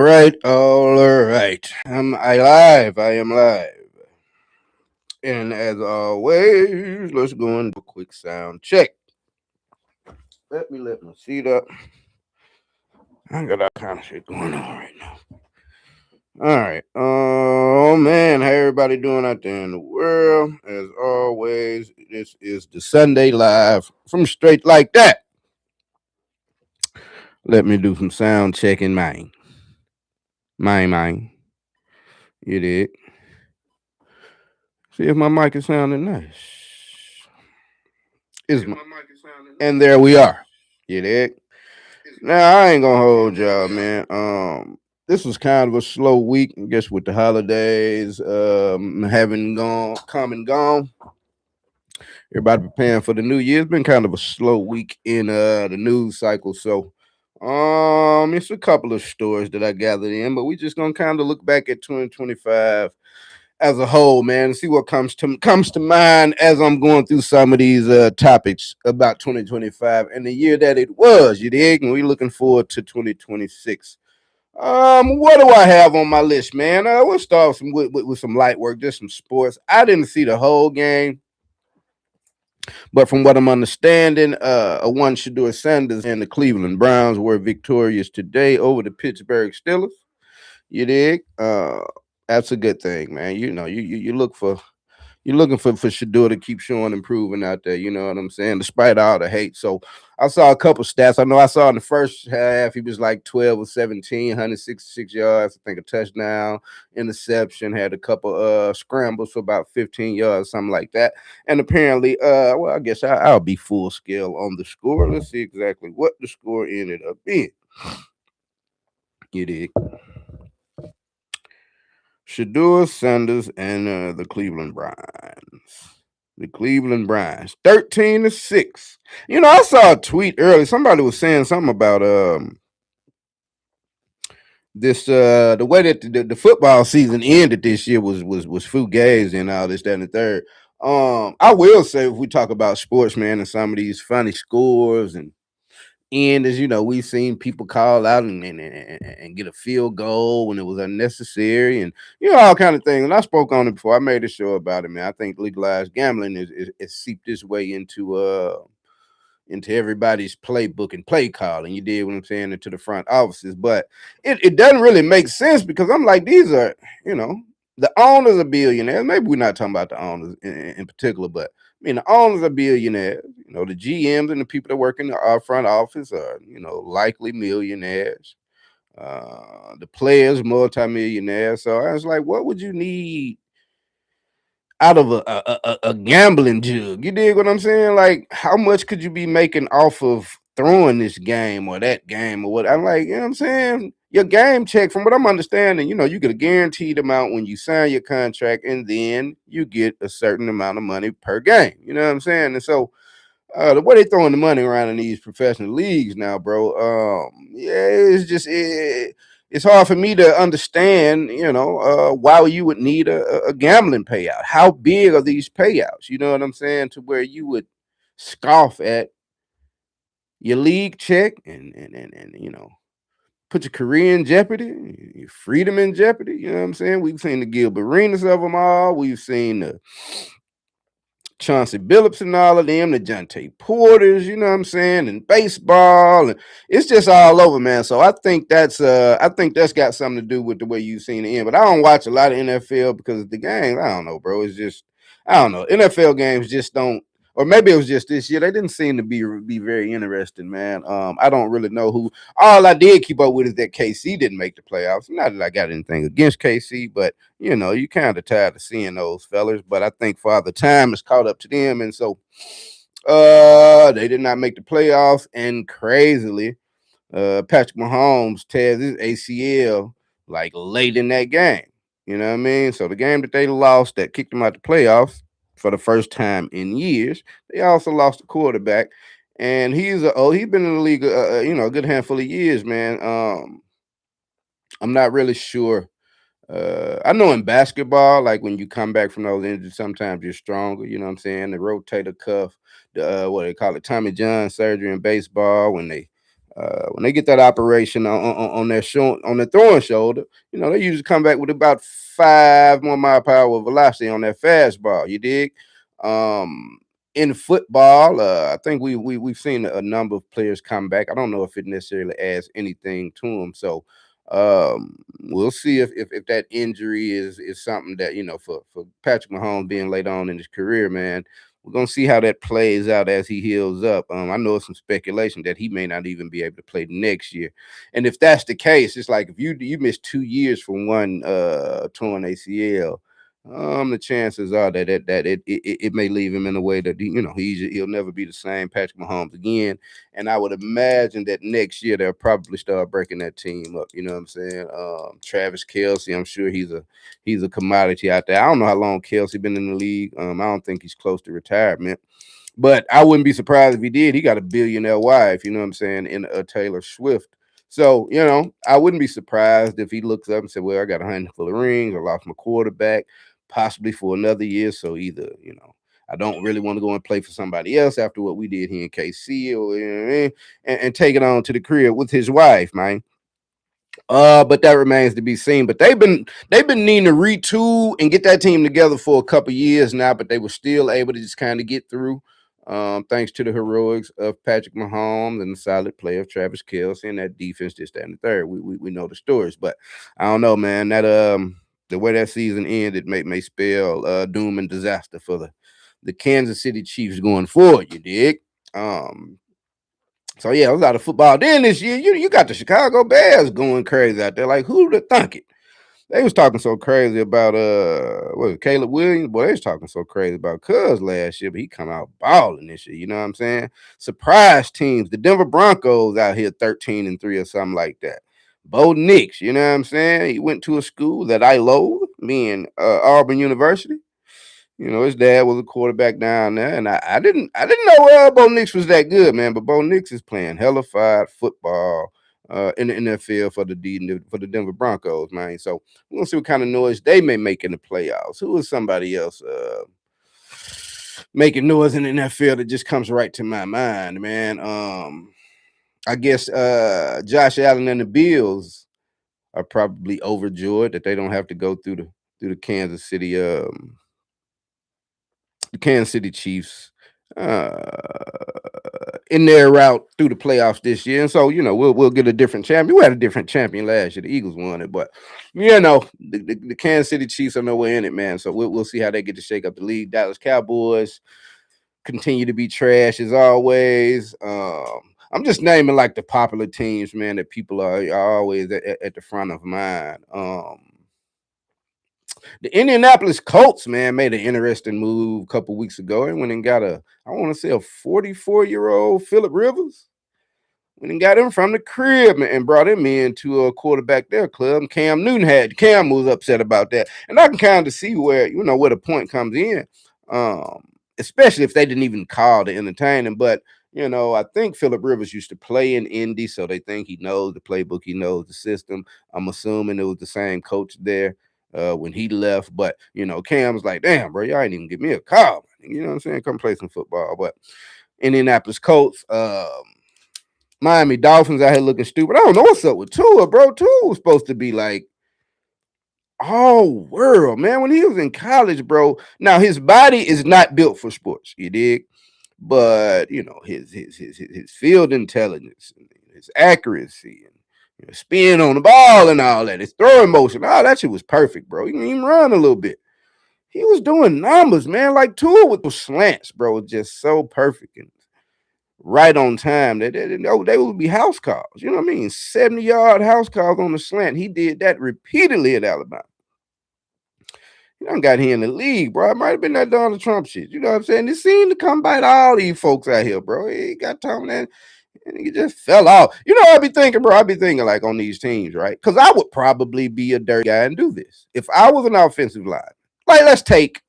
All right. I am live. And as always, let's go and do a quick sound check. Let me let my seat up. I got all kind of shit going on right now. All right. Oh man, how everybody doing out there in the world? As always, this is the Sunday Live from Straight Like That. Let me do some sound checking, mine. Mine. You did. See if my mic is sounding nice. Is my And there we are. You dig? Now I ain't gonna hold y'all, man. This was kind of a slow week, I guess, with the holidays having come and gone. Everybody preparing for the new year. It's been kind of a slow week in the news cycle, so it's a couple of stories that I gathered in, but we just gonna kind of look back at 2025 as a whole, man, and see what comes to mind as I'm going through some of these topics about 2025 and the year that it was. You dig? And we looking forward to 2026. What do I have on my list, man? We'll start with some light work, just some sports. I didn't see the whole game, but from what I'm understanding, one Shedeur Sanders and the Cleveland Browns were victorious today over the Pittsburgh Steelers. You dig? That's a good thing, man. You know, you look for you're looking for Shador to keep showing improving out there. You know what I'm saying? Despite all the hate. So I saw a couple stats. I know I saw in the first half he was like 12 or 17, 166 yards. I think a touchdown, interception, had a couple scrambles for about 15 yards, something like that. And apparently, well, I guess I'll be full scale on the score. Let's see exactly what the score ended up being. You did. Shador Sanders and the Cleveland Browns. The Cleveland Browns, 13-6. You know, I saw a tweet earlier. Somebody was saying something about this the way that the football season ended this year was fugazi and all this, that, and the third. I will say if we talk about sports, man, and some of these funny scores and as you know, we've seen people call out and get a field goal when it was unnecessary, and you know all kind of things. And I spoke on it before. I made a show about it, man. I think legalized gambling is seeped its way into everybody's playbook and play calling. You did what I'm saying into the front offices, but it doesn't really make sense because I'm like these are you know the owners are billionaires. Maybe we're not talking about the owners in particular, but I mean, the owners are billionaires. You know, the GMs and the people that work in the front office are, you know, likely millionaires. The players, multimillionaires. So I was like, what would you need out of a gambling jug? You dig what I'm saying? Like, how much could you be making off of throwing this game or that game or what? I'm like, you know what I'm saying? Your game check, from what I'm understanding, you know, you get a guaranteed amount when you sign your contract, and then you get a certain amount of money per game. You know what I'm saying? And so the way they throwing the money around in these professional leagues now, bro. Yeah, it's hard for me to understand. You know, why you would need a gambling payout. How big are these payouts? You know what I'm saying? To where you would scoff at your league check and you know put your career in jeopardy, your freedom in jeopardy. You know what I'm saying? We've seen the Gilbert Arenas of them all. We've seen the Chauncey Billups and all of them, the Jonte Porters, you know what I'm saying, and baseball, and it's just all over, man. So I think that's got something to do with the way you've seen it end. But I don't watch a lot of NFL because the games, I don't know, bro. It's just I don't know. NFL games just don't, or maybe it was just this year. They didn't seem to be very interesting, man. I don't really know who. All I did keep up with is that KC didn't make the playoffs. Not that I got anything against KC, but you know, you kind of tired of seeing those fellers. But I think Father Time has caught up to them, and so they did not make the playoffs. And crazily, Patrick Mahomes tears his ACL like late in that game. You know what I mean? So the game that they lost that kicked them out the playoffs for the first time in years, they also lost a quarterback. And he's been in the league, you know, a good handful of years, man. I'm not really sure. I know in basketball, like when you come back from those injuries, sometimes you're stronger. You know what I'm saying? The rotator cuff, the what they call it, Tommy John surgery in baseball, when they When they get that operation on their on their throwing shoulder, they usually come back with about 5 more mile per hour velocity on that fastball. You dig? Um, in football, I think we've seen a number of players come back. I don't know if it necessarily adds anything to them. So we'll see if that injury is something that for Patrick Mahomes being late on in his career, man. We're gonna see how that plays out as he heals up. I know it's some speculation that he may not even be able to play next year, and if that's the case, it's like if you miss 2 years from one torn ACL, the chances are that it may leave him in a way that he'll never be the same Patrick Mahomes again. And I would imagine that next year they'll probably start breaking that team up. You know what I'm saying? Travis Kelsey, I'm sure he's a commodity out there. I don't know how long Kelsey been in the league. I don't think he's close to retirement. But I wouldn't be surprised if he did. He got a billionaire wife, you know what I'm saying, in Taylor Swift. So, I wouldn't be surprised if he looks up and said, well, I got a handful of rings. I lost my quarterback, possibly for another year. So either, I don't really want to go and play for somebody else after what we did here in KC, or and take it on to the crib with his wife, man. But that remains to be seen. But they've been needing to retool and get that team together for a couple years now, but they were still able to just kind of get through. Thanks to the heroics of Patrick Mahomes and the solid play of Travis Kelce and that defense, this, that, and the third. We know the stories, but I don't know, man. That the way that season ended may spell doom and disaster for the Kansas City Chiefs going forward. You dig? Um, so yeah, it was a lot of football. Then this year, you got the Chicago Bears going crazy out there. Like who'd have thunk it? They was talking so crazy about what was it, Caleb Williams? Boy, they was talking so crazy about Cuz last year, but he come out balling this year. You know what I'm saying? Surprise teams. The Denver Broncos out here 13-3 or something like that. Bo Nix, you know what I'm saying? He went to a school that I loathe, being Auburn University. His dad was a quarterback down there, and I didn't know Bo Nix was that good, man. But Bo Nix is playing hellified football in the NFL for the Denver Broncos, man. So we're gonna see what kind of noise they may make in the playoffs. Who is somebody else making noise in the NFL that just comes right to my mind, man? I guess Josh Allen and the Bills are probably overjoyed that they don't have to go through the Kansas City Chiefs in their route through the playoffs this year. And so, we'll get a different champion. We had a different champion last year. The Eagles won it, but the Kansas City Chiefs are nowhere in it, man. So we'll see how they get to shake up the league. Dallas Cowboys continue to be trash as always. I'm just naming like the popular teams, man, that people are always at the front of mind. The Indianapolis Colts, man, made an interesting move a couple weeks ago and went and got I want to say a 44-year-old Philip Rivers. Went and got him from the crib and brought him in to a quarterback their club. And Cam was upset about that. And I can kind of see where the point comes in. Especially if they didn't even call to entertain him. But I think Philip Rivers used to play in Indy, so they think he knows the playbook, he knows the system. I'm assuming it was the same coach there when he left. But Cam was like, "Damn, bro, y'all ain't even give me a call. You know what I'm saying? Come play some football." But Indianapolis Colts, Miami Dolphins out here looking stupid. I don't know what's up with Tua, bro. Tua was supposed to be like all world, man. When he was in college, bro. Now his body is not built for sports, you dig? But his field intelligence, and his accuracy, and spin on the ball and all that, his throwing motion, all that shit was perfect, bro. He can even run a little bit. He was doing numbers, man. Like Tua with those slants, bro, was just so perfect and right on time. They would be house calls. You know what I mean? 70-yard house calls on the slant. He did that repeatedly at Alabama. He done got here in the league, bro. It might have been that Donald Trump shit. You know what I'm saying? It seemed to come by to all these folks out here, bro. He got Tom that and he just fell off. You know what I be thinking, bro? I be thinking like on these teams, right? Because I would probably be a dirty guy and do this. If I was an offensive line, like let's take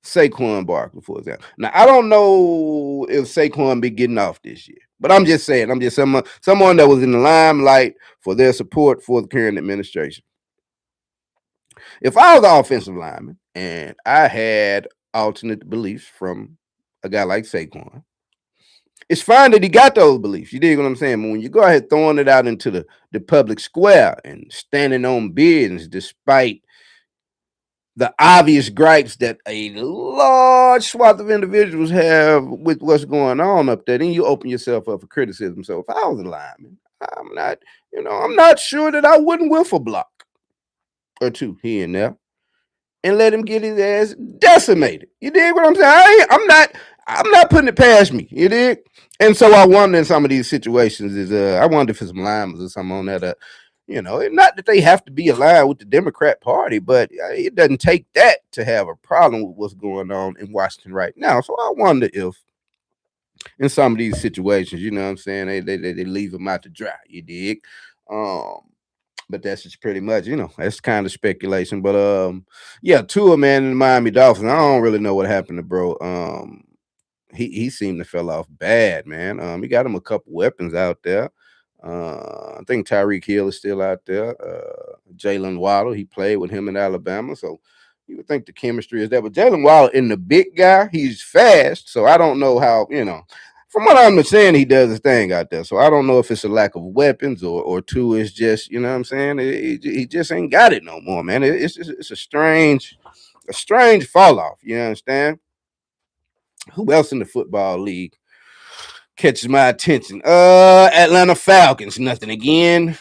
Saquon Barkley, for example. Now, I don't know if Saquon be getting off this year, but I'm just saying, I'm just someone that was in the limelight for their support for the current administration. If I was an offensive lineman and I had alternate beliefs from a guy like Saquon, it's fine that he got those beliefs. You dig what I'm saying? But when you go ahead throwing it out into the public square and standing on business despite the obvious gripes that a large swath of individuals have with what's going on up there, then you open yourself up for criticism. So if I was a lineman, I'm not sure that I wouldn't whiff a block or two here and there and let him get his ass decimated. You dig what I'm saying? I'm not putting it past me. You dig? And so I wonder in some of these situations is I wonder if it's some linemen or something on that. Not that they have to be aligned with the Democrat Party, but it doesn't take that to have a problem with what's going on in Washington right now. So I wonder if in some of these situations, you know what I'm saying, they leave them out to dry. You dig? Um, but that's just pretty much, that's kind of speculation. But yeah, Tua, man, in the Miami Dolphins, I don't really know what happened to bro. He seemed to fell off bad, man. He got him a couple weapons out there. I think Tyreek Hill is still out there. Jalen Waddle, he played with him in Alabama, so you would think the chemistry is there. But Jalen Waddle, in the big guy, he's fast, so I don't know how. From what I'm saying, he does his thing out there. So I don't know if it's a lack of weapons or two is just, you know what I'm saying? He just ain't got it no more, man. It's a strange fall off. You understand? Who else in the football league catches my attention? Atlanta Falcons. Nothing again.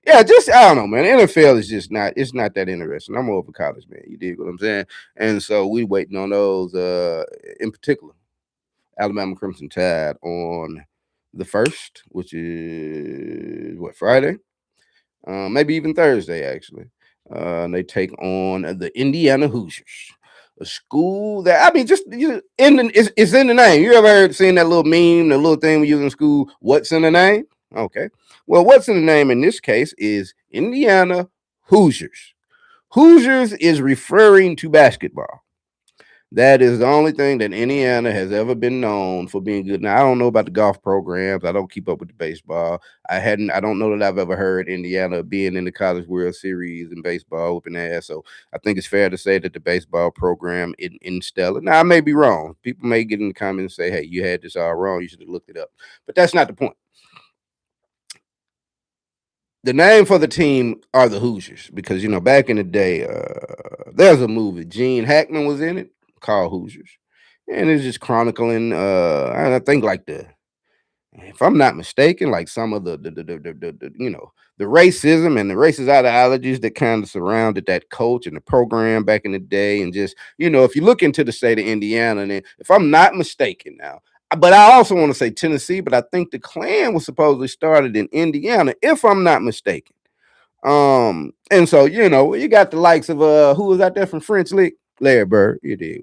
Yeah, just I don't know, man. NFL is just not. It's not that interesting. I'm more of a college man. You dig what I'm saying? And so we waiting on those. In particular, Alabama Crimson Tide on the first, which is what, Friday, maybe even Thursday actually. And they take on the Indiana Hoosiers, a school that I mean, just it's in the name. You ever seen that little meme, the little thing we use in school? What's in the name? Okay, well, what's in the name in this case is Indiana Hoosiers. Hoosiers is referring to basketball. That is the only thing that Indiana has ever been known for being good. Now I don't know about the golf programs. I don't keep up with the baseball. I don't know that I've ever heard Indiana being in the College World Series in baseball whooping ass. So I think it's fair to say that the baseball program in stellar. Now I may be wrong. People may get in the comments and say, "Hey, you had this all wrong. You should have looked it up." But that's not the point. The name for the team are the Hoosiers because back in the day, there's a movie Gene Hackman was in it called Hoosiers, and it's just chronicling. I think like if I'm not mistaken, like some of the racism and the racist ideologies that kind of surrounded that coach and the program back in the day, and just if you look into the state of Indiana, and if I'm not mistaken now, but I also want to say Tennessee, but I think the Klan was supposedly started in Indiana, if I'm not mistaken. And so you got the likes of who was out there from French Lick, Larry Bird, you did.